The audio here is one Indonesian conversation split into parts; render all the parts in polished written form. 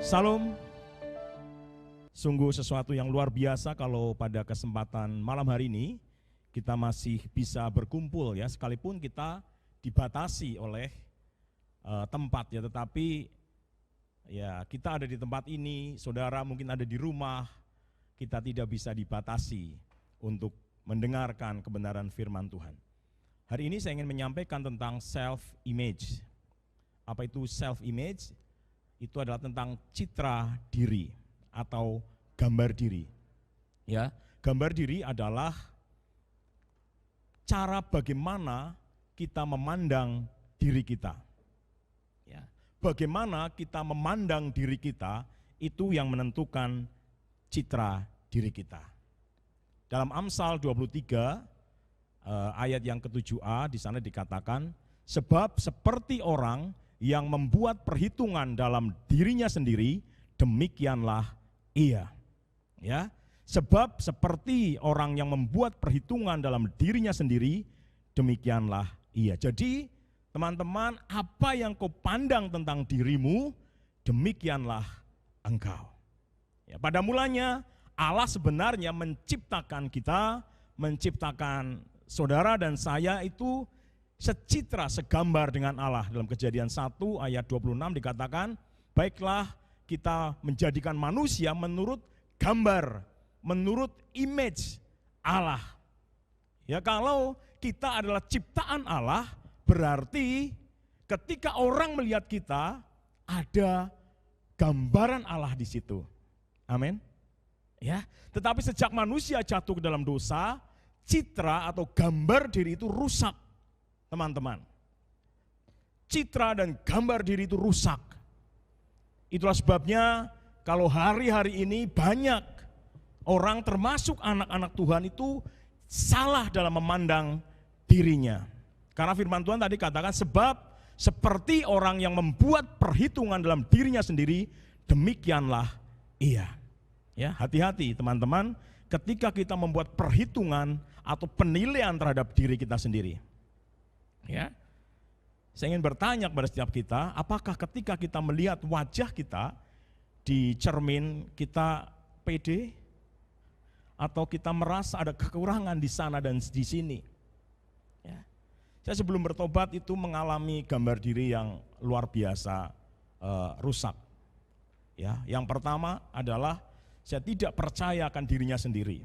Salam. Sungguh sesuatu yang luar biasa kalau pada kesempatan malam hari ini kita masih bisa berkumpul ya, sekalipun kita dibatasi oleh tempat ya, tetapi ya kita ada di tempat ini, saudara mungkin ada di rumah, kita tidak bisa dibatasi untuk mendengarkan kebenaran firman Tuhan. Hari ini saya ingin menyampaikan tentang self-image. Apa itu self-image? Itu adalah tentang citra diri atau gambar diri. Ya, gambar diri adalah cara bagaimana kita memandang diri kita. Ya, bagaimana kita memandang diri kita itu yang menentukan citra diri kita. Dalam Amsal 23 ayat yang ke-7a di sana dikatakan, sebab seperti orang yang membuat perhitungan dalam dirinya sendiri, demikianlah ia. Ya, sebab seperti orang yang membuat perhitungan dalam dirinya sendiri, demikianlah ia. Jadi teman-teman, apa yang kau pandang tentang dirimu, demikianlah engkau. Ya, pada mulanya Allah sebenarnya menciptakan kita, menciptakan saudara dan saya itu secitra, segambar dengan Allah. Dalam Kejadian 1 ayat 26 dikatakan, baiklah kita menjadikan manusia menurut gambar, menurut image Allah. Ya, kalau kita adalah ciptaan Allah, berarti ketika orang melihat kita, ada gambaran Allah di situ. Amin. Ya, tetapi sejak manusia jatuh ke dalam dosa, citra atau gambar diri itu rusak, teman-teman. Citra dan gambar diri itu rusak. Itulah sebabnya kalau hari-hari ini banyak orang termasuk anak-anak Tuhan itu salah dalam memandang dirinya. Karena firman Tuhan tadi katakan, sebab seperti orang yang membuat perhitungan dalam dirinya sendiri, demikianlah ia. Ya, hati-hati teman-teman ketika kita membuat perhitungan atau penilaian terhadap diri kita sendiri. Ya, saya ingin bertanya kepada setiap kita, apakah ketika kita melihat wajah kita di cermin kita pede atau kita merasa ada kekurangan di sana dan di sini? Ya. Saya sebelum bertobat itu mengalami gambar diri yang luar biasa rusak. Ya, yang pertama adalah saya tidak percaya akan dirinya sendiri.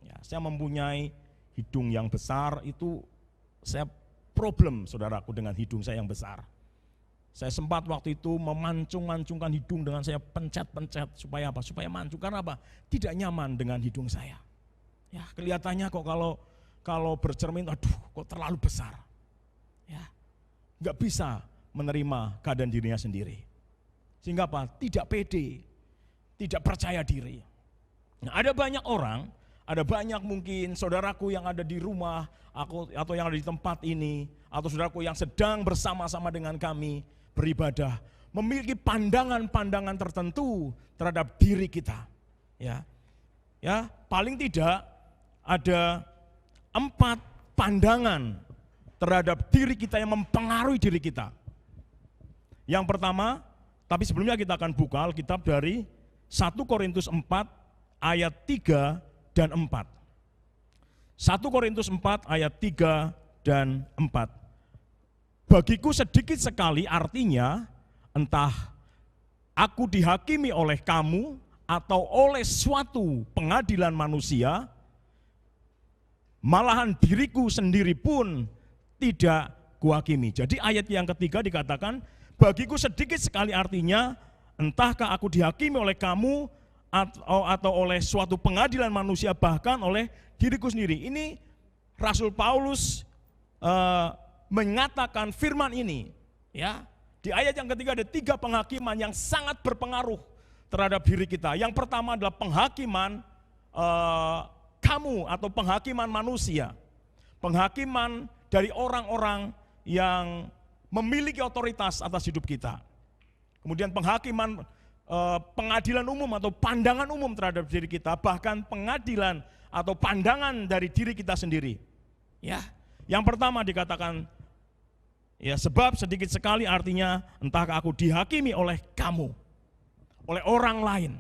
Ya, saya mempunyai hidung yang besar, itu saya problem saudaraku dengan hidung saya yang besar. Saya sempat waktu itu memancung-mancungkan hidung dengan saya pencet-pencet supaya apa? Supaya mancung. Karena apa? Tidak nyaman dengan hidung saya. Ya, kelihatannya kok kalau bercermin, aduh, kok terlalu besar. Ya, nggak bisa menerima keadaan dirinya sendiri. Sehingga apa? Tidak pede, tidak percaya diri. Nah, ada banyak orang, ada banyak mungkin saudaraku yang ada di rumah, atau yang ada di tempat ini, atau saudaraku yang sedang bersama-sama dengan kami beribadah, memiliki pandangan-pandangan tertentu terhadap diri kita. Ya, ya, paling tidak ada 4 pandangan terhadap diri kita yang mempengaruhi diri kita. Yang pertama, tapi sebelumnya kita akan buka Alkitab dari 1 Korintus 4 ayat 3 dan 4. 1 Korintus 4 ayat 3 dan 4. Bagiku sedikit sekali, artinya entah aku dihakimi oleh kamu atau oleh suatu pengadilan manusia, malahan diriku sendiri pun tidak kuhakimi. Jadi ayat yang ketiga dikatakan, bagiku sedikit sekali, artinya entahkah aku dihakimi oleh kamu atau oleh suatu pengadilan manusia, bahkan oleh diriku sendiri. Ini Rasul Paulus mengatakan firman ini, ya. Di ayat yang ketiga ada 3 penghakiman yang sangat berpengaruh terhadap diri kita. Yang pertama adalah penghakiman kamu atau penghakiman manusia. Penghakiman dari orang-orang yang memiliki otoritas atas hidup kita. Kemudian penghakiman pengadilan umum atau pandangan umum terhadap diri kita, bahkan pengadilan atau pandangan dari diri kita sendiri. Ya, yang pertama dikatakan, ya sebab sedikit sekali, artinya entahkah aku dihakimi oleh kamu. oleh orang lain.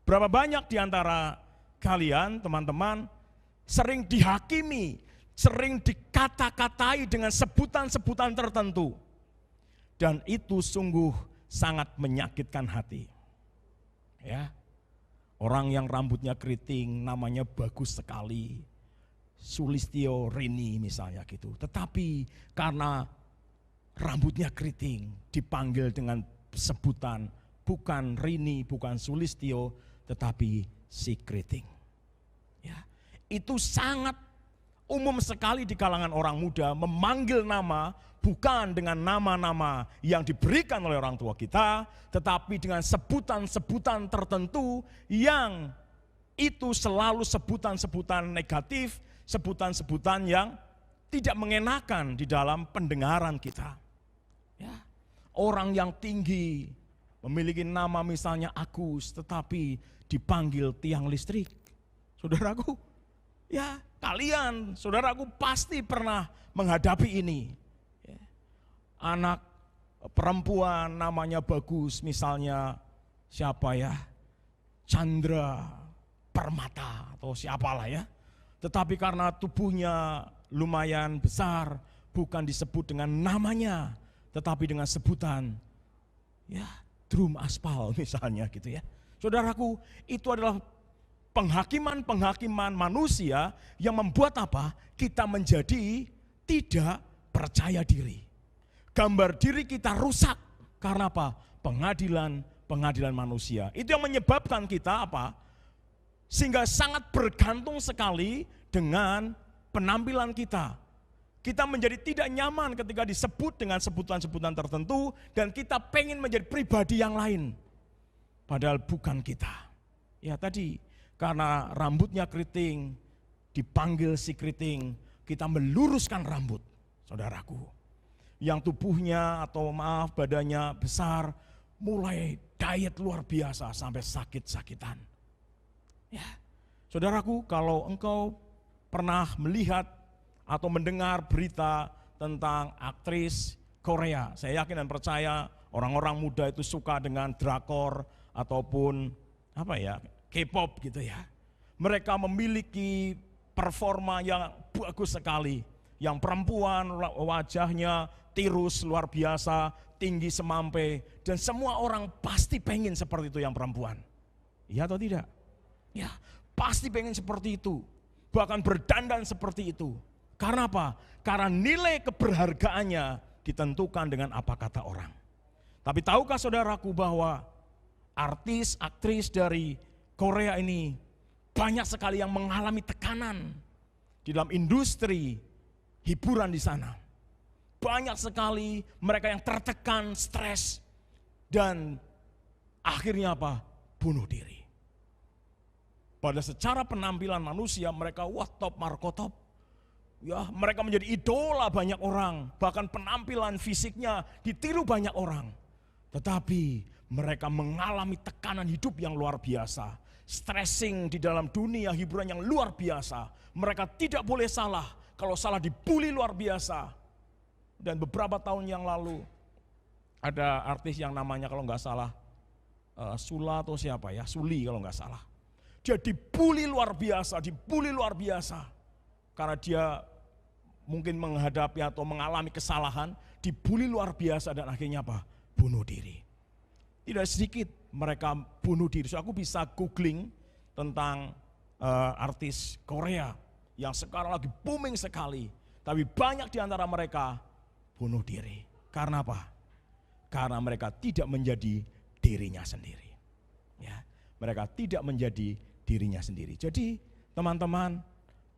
Berapa banyak di antara kalian, teman-teman, sering dihakimi, sering dikata-katai dengan sebutan-sebutan tertentu. Dan itu sungguh sangat menyakitkan hati. Ya. Orang yang rambutnya keriting namanya bagus sekali. Sulistyo Rini misalnya gitu. Tetapi karena rambutnya keriting dipanggil dengan sebutan bukan Rini, bukan Sulistyo, tetapi si keriting. Ya. Itu sangat umum sekali di kalangan orang muda memanggil nama bukan dengan nama-nama yang diberikan oleh orang tua kita, tetapi dengan sebutan-sebutan tertentu yang itu selalu sebutan-sebutan negatif, sebutan-sebutan yang tidak mengenakan di dalam pendengaran kita. Ya. Orang yang tinggi memiliki nama misalnya Agus, tetapi dipanggil tiang listrik. Saudaraku, ya kalian, saudaraku pasti pernah menghadapi ini. Anak perempuan namanya bagus, misalnya siapa ya, Chandra Permata atau siapalah ya. Tetapi karena tubuhnya lumayan besar, bukan disebut dengan namanya, tetapi dengan sebutan ya drum aspal misalnya gitu ya. Saudaraku, itu adalah penghakiman manusia yang membuat apa? Kita menjadi tidak percaya diri. Gambar diri kita rusak karena apa? Pengadilan manusia. Itu yang menyebabkan kita apa? Sehingga sangat bergantung sekali dengan penampilan kita. Kita menjadi tidak nyaman ketika disebut dengan sebutan-sebutan tertentu dan kita pengen menjadi pribadi yang lain. Padahal bukan kita. Ya tadi, karena rambutnya keriting, dipanggil si keriting, kita meluruskan rambut, saudaraku. Yang tubuhnya atau badannya besar, mulai diet luar biasa sampai sakit-sakitan. Ya, saudaraku, kalau engkau pernah melihat atau mendengar berita tentang aktris Korea, saya yakin dan percaya orang-orang muda itu suka dengan drakor ataupun K-pop gitu ya. Mereka memiliki performa yang bagus sekali. Yang perempuan wajahnya tirus luar biasa, tinggi semampai, dan semua orang pasti pengen seperti itu yang perempuan. Iya atau tidak? Ya, pasti pengen seperti itu. Bahkan berdandan seperti itu. Karena apa? Karena nilai keberhargaannya ditentukan dengan apa kata orang. Tapi tahukah saudaraku bahwa artis, aktris dari Korea ini banyak sekali yang mengalami tekanan di dalam industri hiburan di sana. Banyak sekali mereka yang tertekan, stres, dan akhirnya apa? Bunuh diri. Pada secara penampilan manusia mereka top markotop. Ya, mereka menjadi idola banyak orang, bahkan penampilan fisiknya ditiru banyak orang. Tetapi mereka mengalami tekanan hidup yang luar biasa, stressing di dalam dunia hiburan yang luar biasa. Mereka tidak boleh salah, kalau salah dibully luar biasa. Dan beberapa tahun yang lalu ada artis yang namanya kalau nggak salah Sula atau siapa ya, Suli kalau nggak salah. Dia dibully luar biasa, karena dia mungkin menghadapi atau mengalami kesalahan, dibully luar biasa dan akhirnya apa? Bunuh diri. Tidak sedikit mereka bunuh diri. So, aku bisa googling tentang artis Korea yang sekarang lagi booming sekali. Tapi banyak di antara mereka bunuh diri. Karena apa? Karena mereka tidak menjadi dirinya sendiri. Ya, mereka tidak menjadi dirinya sendiri. Jadi teman-teman,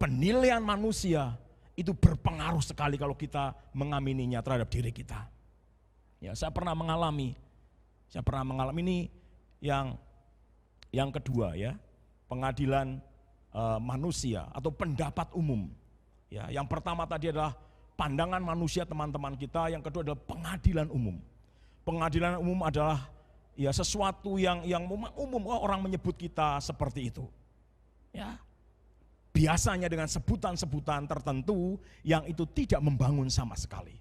penilaian manusia itu berpengaruh sekali kalau kita mengamininya terhadap diri kita. Ya, saya pernah mengalami ini yang kedua ya, pengadilan manusia atau pendapat umum. Ya, yang pertama tadi adalah pandangan manusia teman-teman kita, yang kedua adalah pengadilan umum. Pengadilan umum adalah ya sesuatu yang umum, orang menyebut kita seperti itu. Ya. Biasanya dengan sebutan-sebutan tertentu yang itu tidak membangun sama sekali.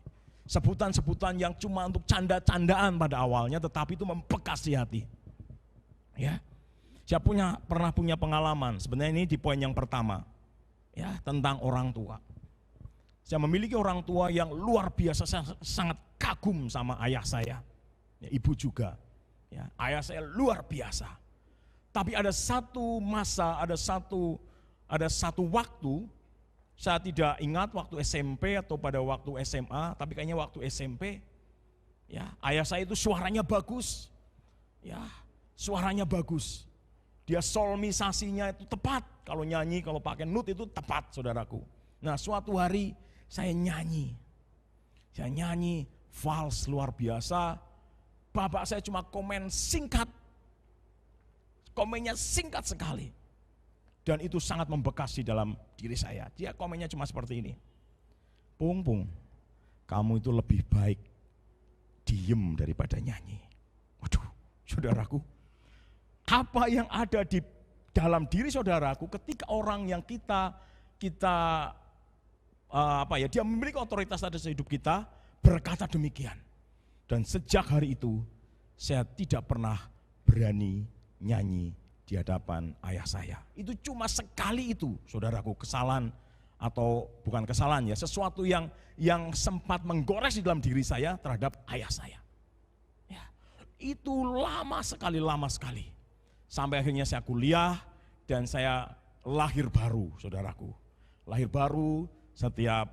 Sebutan-sebutan yang cuma untuk canda-candaan pada awalnya, tetapi itu membekas di hati. Ya, saya pernah punya pengalaman. Sebenarnya ini di poin yang pertama, ya, tentang orang tua. Saya memiliki orang tua yang luar biasa, saya sangat kagum sama ayah saya. Ya, ibu juga. Ya, ayah saya luar biasa. Tapi ada satu masa, ada satu waktu, saya tidak ingat waktu SMP atau pada waktu SMA, tapi kayaknya waktu SMP, ya, ayah saya itu suaranya bagus. Ya, suaranya bagus. Dia solmisasinya itu tepat. Kalau nyanyi, kalau pakai note itu tepat, saudaraku. Nah, suatu hari saya nyanyi. Saya nyanyi vals luar biasa. Bapak saya cuma komen singkat. Komennya singkat sekali. Dan itu sangat membekas di dalam diri saya. Dia komennya cuma seperti ini. Pung, kamu itu lebih baik diem daripada nyanyi. Waduh, saudaraku. Apa yang ada di dalam diri saudaraku ketika orang yang dia memiliki otoritas atas hidup kita berkata demikian. Dan sejak hari itu saya tidak pernah berani nyanyi di hadapan ayah saya. Itu cuma sekali itu, saudaraku, kesalahan atau bukan kesalahan ya, sesuatu yang sempat menggores di dalam diri saya terhadap ayah saya. Ya, itu lama sekali. Sampai akhirnya saya kuliah dan saya lahir baru, saudaraku. Lahir baru setiap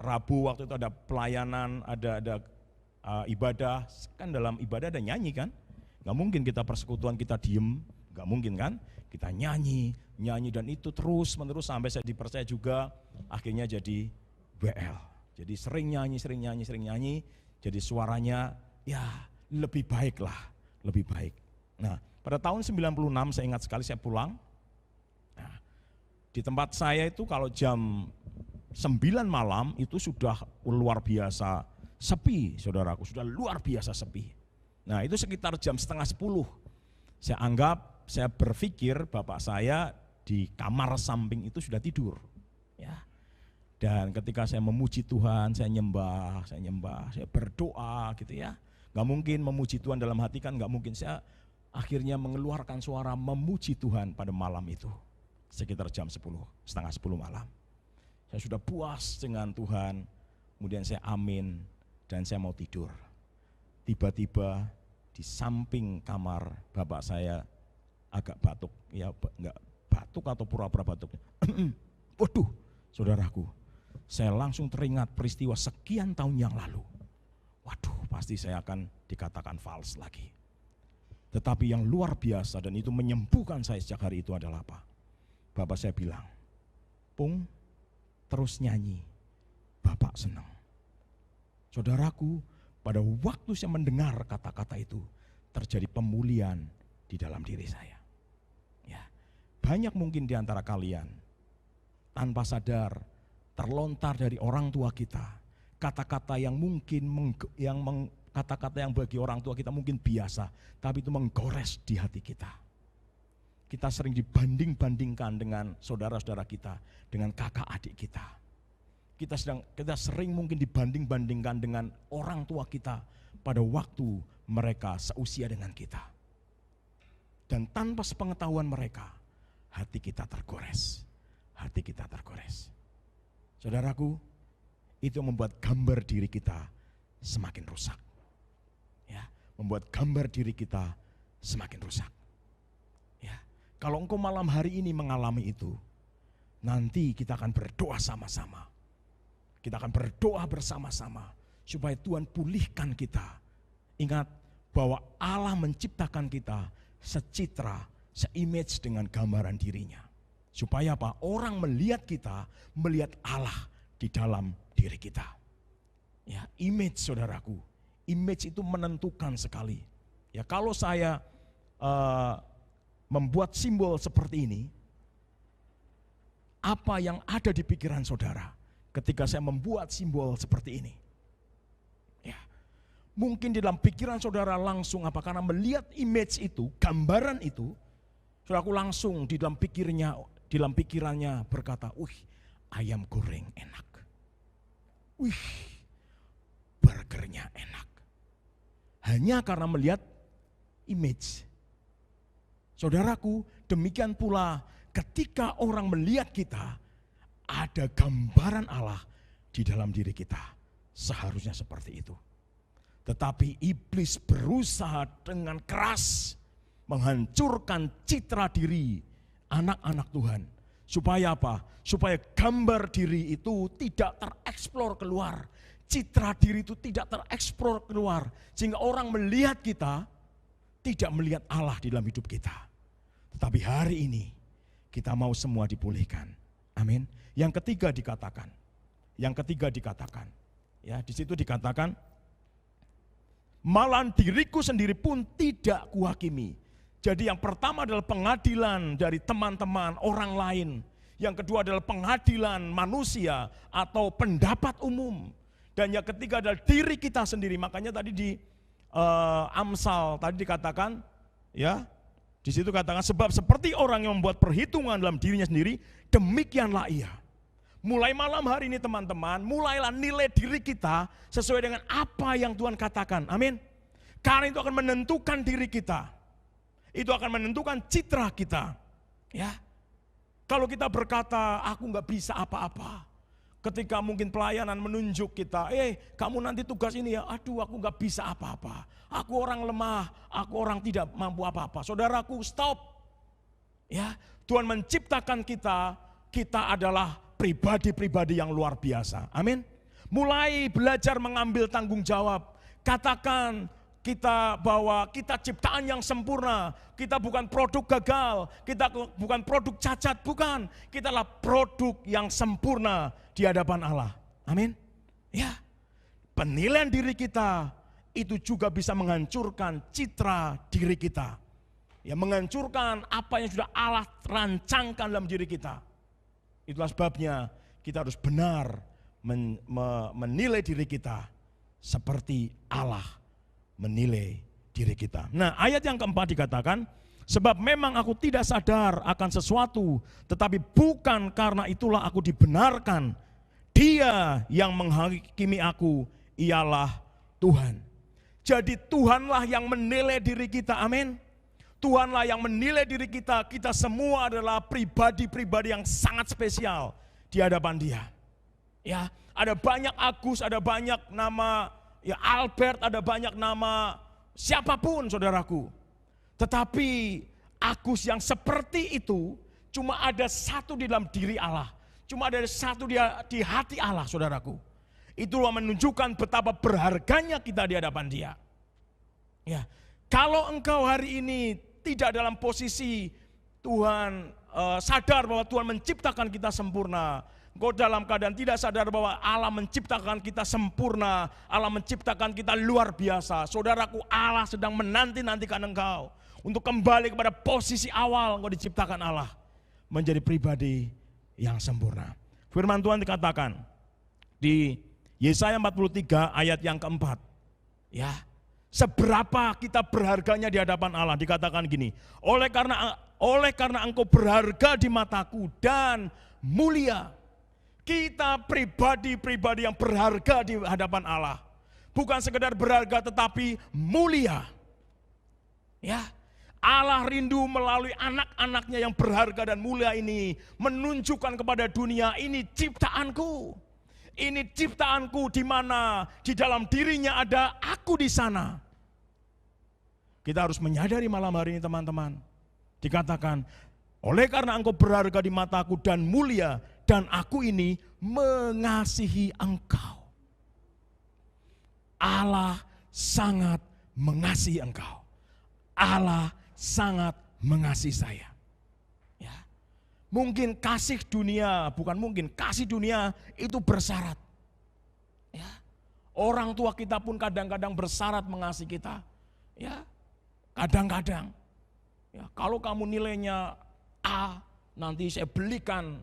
Rabu waktu itu ada pelayanan, ada ibadah. Kan dalam ibadah ada nyanyi kan? Gak mungkin kita persekutuan kita diem, gak mungkin kan? Kita nyanyi dan itu terus menerus sampai saya dipercaya juga akhirnya jadi WL. Jadi sering nyanyi, jadi suaranya ya lebih baik lah, lebih baik. Nah, pada tahun 96 saya ingat sekali saya pulang. Nah, di tempat saya itu kalau jam 9 malam itu sudah luar biasa sepi, saudaraku, sudah luar biasa sepi. Nah, itu sekitar jam setengah 10. Saya berpikir bapak saya di kamar samping itu sudah tidur. Ya. Dan ketika saya memuji Tuhan, saya nyembah, saya berdoa gitu ya. Gak mungkin memuji Tuhan dalam hati kan, gak mungkin. Saya akhirnya mengeluarkan suara memuji Tuhan pada malam itu. Sekitar jam 10, setengah 10 malam. Saya sudah puas dengan Tuhan, kemudian saya amin dan saya mau tidur. Tiba-tiba di samping kamar bapak saya agak batuk, ya enggak batuk atau pura-pura batuk. Waduh, saudaraku, saya langsung teringat peristiwa sekian tahun yang lalu. Waduh, pasti saya akan dikatakan fals lagi. Tetapi yang luar biasa dan itu menyembuhkan saya sejak hari itu adalah apa? Bapak saya bilang, Pung, terus nyanyi, Bapak senang. Saudaraku, pada waktu saya mendengar kata-kata itu, terjadi pemulihan di dalam diri saya. Ya, banyak mungkin di antara kalian, tanpa sadar, terlontar dari orang tua kita, kata-kata yang mungkin kata-kata yang bagi orang tua kita mungkin biasa, tapi itu menggores di hati kita. Kita sering dibanding-bandingkan dengan saudara-saudara kita, dengan kakak adik kita. Kita sering mungkin dibanding-bandingkan dengan orang tua kita pada waktu mereka seusia dengan kita. Dan tanpa sepengetahuan mereka, hati kita tergores. Saudaraku, itu membuat gambar diri kita semakin rusak. Ya, membuat gambar diri kita semakin rusak. Ya, kalau engkau malam hari ini mengalami itu, nanti kita akan berdoa sama-sama. Kita akan berdoa bersama-sama supaya Tuhan pulihkan kita. Ingat bahwa Allah menciptakan kita secitra, se-image dengan gambaran dirinya. Supaya apa? Orang melihat kita, melihat Allah di dalam diri kita. Ya, image, saudaraku. Image itu menentukan sekali. Ya, kalau saya membuat simbol seperti ini, apa yang ada di pikiran saudara ketika saya membuat simbol seperti ini? Ya, mungkin di dalam pikiran saudara langsung apa? Karena melihat image itu, gambaran itu, saudaraku langsung di dalam pikirannya berkata, ayam goreng enak. Burgernya enak. Hanya karena melihat image. Saudaraku, demikian pula ketika orang melihat kita, ada gambaran Allah di dalam diri kita. Seharusnya seperti itu. Tetapi iblis berusaha dengan keras menghancurkan citra diri anak-anak Tuhan. Supaya apa? Supaya gambar diri itu tidak tereksplor keluar. Citra diri itu tidak tereksplor keluar. Sehingga orang melihat kita, tidak melihat Allah di dalam hidup kita. Tetapi hari ini kita mau semua dipulihkan. Amin. Yang ketiga dikatakan. Ya, di situ dikatakan, malah diriku sendiri pun tidak kuhakimi. Jadi yang pertama adalah pengadilan dari teman-teman orang lain. Yang kedua adalah pengadilan manusia atau pendapat umum. Dan yang ketiga adalah diri kita sendiri. Makanya tadi di Amsal tadi dikatakan, ya, di situ katakan, sebab seperti orang yang membuat perhitungan dalam dirinya sendiri, demikianlah ia. Mulai malam hari ini teman-teman, mulailah nilai diri kita sesuai dengan apa yang Tuhan katakan. Amin. Karena itu akan menentukan diri kita. Itu akan menentukan citra kita. Ya. Kalau kita berkata, aku nggak bisa apa-apa. Ketika mungkin pelayanan menunjuk kita, kamu nanti tugas ini ya, aduh aku nggak bisa apa-apa. Aku orang lemah, aku orang tidak mampu apa-apa. Saudaraku, stop. Ya, Tuhan menciptakan kita, kita adalah pribadi-pribadi yang luar biasa. Amin. Mulai belajar mengambil tanggung jawab. Katakan kita bahwa kita ciptaan yang sempurna. Kita bukan produk gagal, kita bukan produk cacat, bukan. Kita adalah produk yang sempurna di hadapan Allah. Amin. Ya. Penilaian diri kita itu juga bisa menghancurkan citra diri kita. Ya, menghancurkan apa yang sudah Allah rancangkan dalam diri kita. Itulah sebabnya kita harus benar menilai diri kita seperti Allah menilai diri kita. Nah, ayat yang keempat dikatakan, sebab memang aku tidak sadar akan sesuatu, tetapi bukan karena itulah aku dibenarkan. Dia yang menghakimi aku ialah Tuhan. Jadi Tuhanlah yang menilai diri kita, amin. Tuhanlah yang menilai diri kita, kita semua adalah pribadi-pribadi yang sangat spesial di hadapan Dia. Ya, ada banyak Agus, ada banyak nama ya Albert, ada banyak nama siapapun saudaraku. Tetapi Agus yang seperti itu cuma ada satu di dalam diri Allah. Cuma ada satu di hati Allah saudaraku. Itulah menunjukkan betapa berharganya kita di hadapan Dia. Ya, kalau engkau hari ini tidak dalam posisi Tuhan sadar bahwa Tuhan menciptakan kita sempurna. Engkau dalam keadaan tidak sadar bahwa Allah menciptakan kita sempurna. Allah menciptakan kita luar biasa. Saudaraku, Allah sedang menanti-nantikan engkau untuk kembali kepada posisi awal engkau diciptakan Allah. Menjadi pribadi yang sempurna. Firman Tuhan dikatakan di Yesaya 43 ayat yang keempat. Ya, seberapa kita berharganya di hadapan Allah, dikatakan gini, oleh karena engkau berharga di mataku dan mulia. Kita pribadi-pribadi yang berharga di hadapan Allah. Bukan sekedar berharga tetapi mulia. Ya, Allah rindu melalui anak-anaknya yang berharga dan mulia ini menunjukkan kepada dunia, ini ciptaanku. Ini ciptaanku di mana di dalam dirinya ada aku di sana. Kita harus menyadari malam hari ini teman-teman. Dikatakan, oleh karena engkau berharga di mataku dan mulia, dan aku ini mengasihi engkau. Allah sangat mengasihi engkau. Allah sangat mengasihi saya. Ya. Mungkin kasih dunia, bukan mungkin, kasih dunia itu bersyarat. Ya. Orang tua kita pun kadang-kadang bersyarat mengasihi kita. Ya. Kadang-kadang. Ya, kalau kamu nilainya A, nanti saya belikan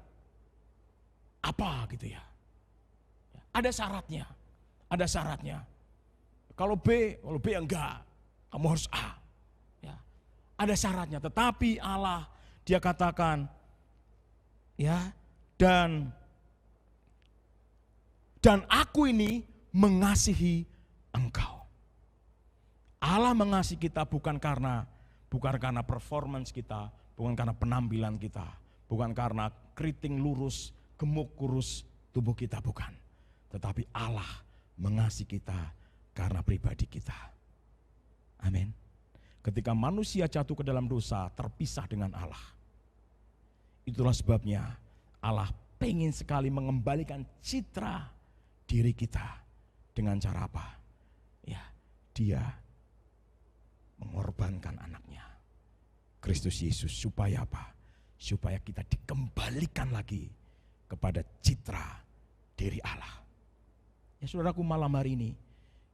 apa gitu ya. Ada syaratnya. Ada syaratnya. Kalau B enggak, kamu harus A. Ya. Ada syaratnya, tetapi Allah Dia katakan ya, dan aku ini mengasihi engkau. Allah mengasihi kita bukan karena Bukan karena performance kita, bukan karena penampilan kita, bukan karena keriting lurus, gemuk kurus tubuh kita, bukan. Tetapi Allah mengasihi kita karena pribadi kita. Amin. Ketika manusia jatuh ke dalam dosa, terpisah dengan Allah. Itulah sebabnya Allah pengen sekali mengembalikan citra diri kita dengan cara apa? Ya, Dia mengorbankan anaknya, Kristus Yesus, supaya apa? Supaya kita dikembalikan lagi kepada citra diri Allah. Ya saudaraku, malam hari ini,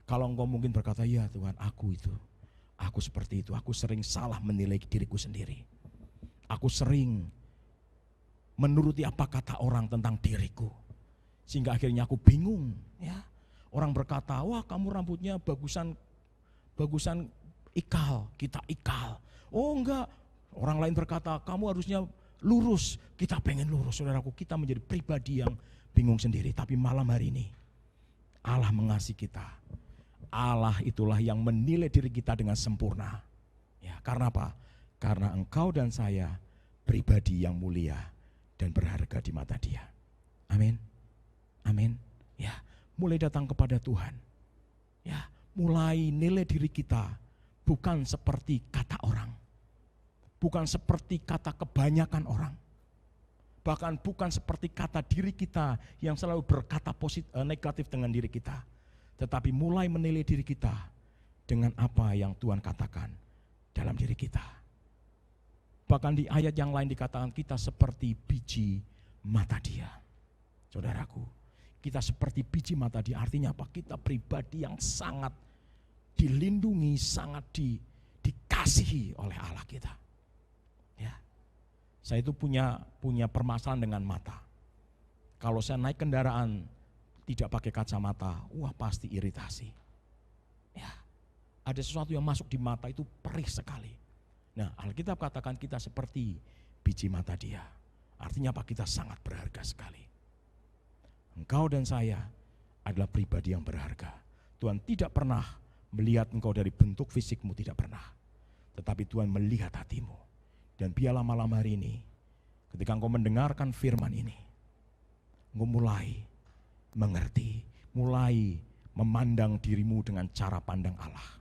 kalau engkau mungkin berkata, ya Tuhan, aku seperti itu, aku sering salah menilai diriku sendiri. Aku sering menuruti apa kata orang tentang diriku, sehingga akhirnya aku bingung. Ya, orang berkata, wah kamu rambutnya bagusan ikal, kita ikal. Oh enggak, orang lain berkata kamu harusnya lurus, kita pengen lurus. Saudaraku, kita menjadi pribadi yang bingung sendiri. Tapi malam hari ini Allah mengasihi kita. Allah itulah yang menilai diri kita dengan sempurna. Ya, karena apa? Karena engkau dan saya pribadi yang mulia dan berharga di mata Dia. Amin. Amin. Ya, mulai datang kepada Tuhan. Ya, mulai nilai diri kita bukan seperti kata orang, bukan seperti kata kebanyakan orang, bahkan bukan seperti kata diri kita yang selalu berkata negatif dengan diri kita, tetapi mulai menilai diri kita dengan apa yang Tuhan katakan dalam diri kita. Bahkan di ayat yang lain dikatakan kita seperti biji mata Dia. Saudaraku, kita seperti biji mata Dia, artinya apa? Kita pribadi yang sangat dilindungi, sangat dikasihi oleh Allah kita. Ya, saya itu punya permasalahan dengan mata. Kalau saya naik kendaraan tidak pakai kacamata, wah pasti iritasi. Ya, ada sesuatu yang masuk di mata itu perih sekali. Nah, Alkitab katakan kita seperti biji mata Dia. Artinya apa? Kita sangat berharga sekali. Engkau dan saya adalah pribadi yang berharga. Tuhan tidak pernah melihat engkau dari bentuk fisikmu, tidak pernah. Tetapi Tuhan melihat hatimu. Dan biarlah malam hari ini, ketika engkau mendengarkan firman ini, engkau mulai mengerti, mulai memandang dirimu dengan cara pandang Allah.